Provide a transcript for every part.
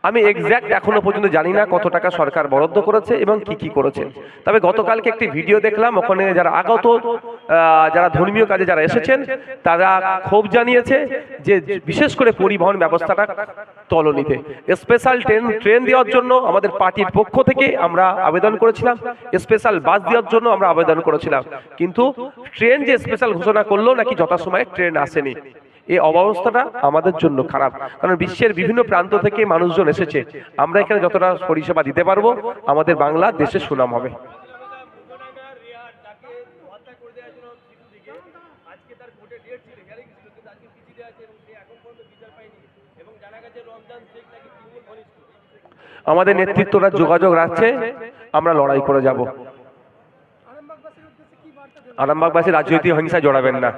আমি এক্স্যাক্ট এখনো পর্যন্ত জানি না কত টাকা সরকার বরাদ্দ করেছে এবং কি কি করেছে। তবে গতকালকে একটি ভিডিও দেখলাম, ওখানে যারা আগত যারা ধর্মীয় কাজে যারা এসেছেন তারা ক্ষোভ জানিয়েছে যে বিশেষ করে পরিবহন ব্যবস্থাটা তলনিতে। স্পেশাল ট্রেন দেওয়ার জন্য আমাদের পার্টির পক্ষ থেকে আমরা আবেদন করেছিলাম, স্পেশাল বাস দেওয়ার জন্য আমরা আবেদন করেছিলাম, কিন্তু ট্রেন যে স্পেশাল ঘোষণা করলো নাকি যথাসময়ে ট্রেন আসেনি। এই অবস্থাটা আমাদের জন্য খারাপ, কারণ বিশ্বের বিভিন্ন প্রান্ত থেকে মানুষজন এসেছে। আমরা এখানে যতটা পরিষেবা দিতে পারবো আমাদের বাংলা দেশের সুনাম হবে। আমাদের নেতৃত্বরা যোগাযোগ রাখছে, আমরা লড়াই করে যাব। আরামবাগবাসী রাজনৈতিক হিংসায় জড়াবেন না।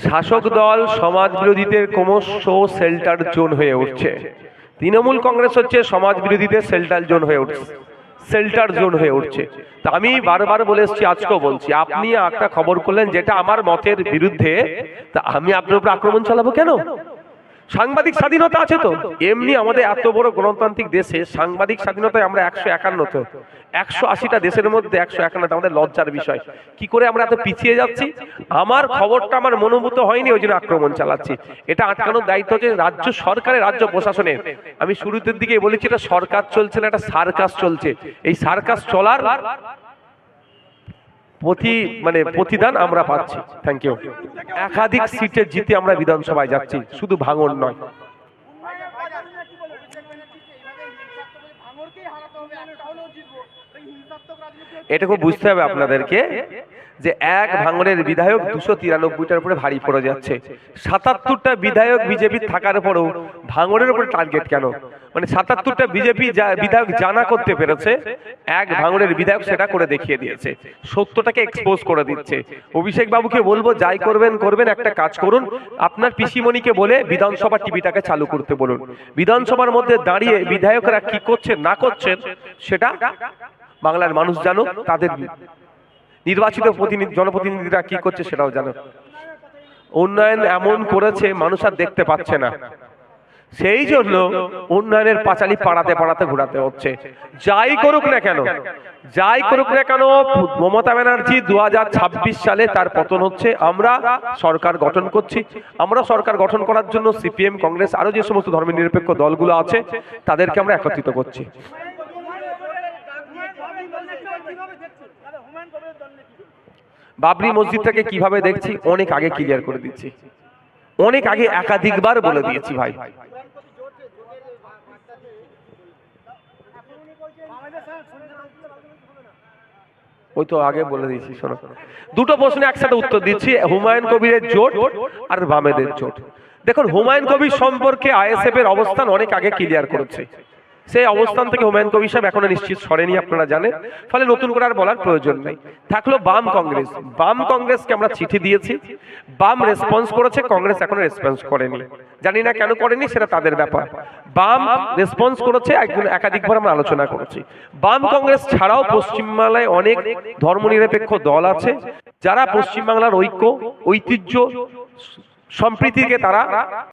শাসক দল সমাজ বিরোধীদের ক্রমশ শেল্টার জোন হয়ে উঠছে। তৃণমূল কংগ্রেস হচ্ছে সমাজ বিরোধীদের শেল্টার জোন হয়ে উঠছে। তা আমি বারবার বলে এসেছি, আজকেও বলছি, আপনি একটা খবর করলেন যেটা আমার মতের বিরুদ্ধে, তা আমি আপনার উপর আক্রমণ চালাবো কেন? সাংবাদিক স্বাধীনতা আছে তো। এমনি আমাদের এত বড় গণতান্ত্রিক দেশে সাংবাদিক স্বাধীনতায় আমরা 151, 180টা দেশের মধ্যে 151, আমাদের লজ্জার বিষয়। কি করে আমরা এত পিছিয়ে যাচ্ছি? আমার খবরটা আমার মনোভূত হয়নি, ওই জন্য আক্রমণ চালাচ্ছি। এটা আটকানোর দায়িত্ব হচ্ছে রাজ্য সরকারের, রাজ্য প্রশাসনের। আমি শুরুতের দিকে বলেছি এটা সরকার চলছে না, এটা সার্কাস চলছে। এই সার্কাস চলার প্রতিদান আমরা পাচ্ছি। Thank you. একাধিক সিটে জিতে আমরা বিধানসভায় যাচ্ছি, শুধু ভাঙন নয়। এটুকু বুঝতে হবে আপনাদেরকে যে এক ভাঙনের বিধায়ক 293টার উপরে ভারী পড়ে যাচ্ছে। 77টা বিধায়ক বিজেপি থাকার পরেও ভাঙনের উপরে টার্গেট কেন? মানে 77টা বিজেপি বিধায়ক জানা করতে পেরেছে, এক ভাঙনের বিধায়ক সেটা করে দেখিয়ে দিয়েছে, সত্যটাকে এক্সপোজ করে দিচ্ছে। অভিষেক বাবুকে বলবো যাই করবেন একটা কাজ করুন, আপনার পিসিমণিকে বলে বিধানসভা টিভিটাকে চালু করতে বলুন। বিধানসভার মধ্যে দাঁড়িয়ে বিধায়করা কি করছেন না করছেন সেটা বাংলার মানুষ জানুক, তাদের নির্বাচিত জনপ্রতিনিধিরা কি করছে সেটাও জানুক। উন্নয়ন এমন করেছে মানুষ আর দেখতে পাচ্ছে না, সেই জন্য উন্নয়নের পাঁচালি পাড়াতে পাড়াতে ঘোরাতে হচ্ছে। যাই করুক না কেন মমতা ব্যানার্জি 2026 সালে তার পতন হচ্ছে। আমরা সরকার গঠন করছি। আমরা সরকার গঠন করার জন্য সিপিএম, কংগ্রেস, আরো যে সমস্ত ধর্মনিরপেক্ষ দলগুলো আছে তাদেরকে আমরা একত্রিত করছি। বাবরি মসজিদটাকে কিভাবে দেখছি অনেক আগে ক্লিয়ার করে দিচ্ছি, অনেক আগে একাধিকবার বলে দিয়েছি ভাই। ওই তো আগে বলে দিয়েছি, শোনো। দুটো প্রশ্নে একসাথে উত্তর দিচ্ছি, হুমায়ুন কবিরের জোট আর বামেদের জোট। দেখুন, হুমায়ুন কবির সম্পর্কে আইএসএফ এর অবস্থান অনেক আগে ক্লিয়ার করেছে। সেই অবস্থান থেকে হুমায়ুন কবির সাহেব এখনো নিশ্চিত সরেনি, আপনারা জানেন। ফলে নতুন করে আর বলার প্রয়োজন নেই। থাকলো বাম কংগ্রেসকে আমরা চিঠি দিয়েছি, বাম রেসপন্স করেছে, কংগ্রেস এখনো রেসপন্স করেনি। জানি না কেন করেনি, সেটা তাদের ব্যাপার। বাম রেসপন্স করেছে, একাধিকবার আমরা আলোচনা করেছি। বাম কংগ্রেস ছাড়াও পশ্চিমবাংলায় অনেক ধর্মনিরপেক্ষ দল আছে যারা পশ্চিমবাংলার ঐতিহ্য সম্প্রীতিকে তারা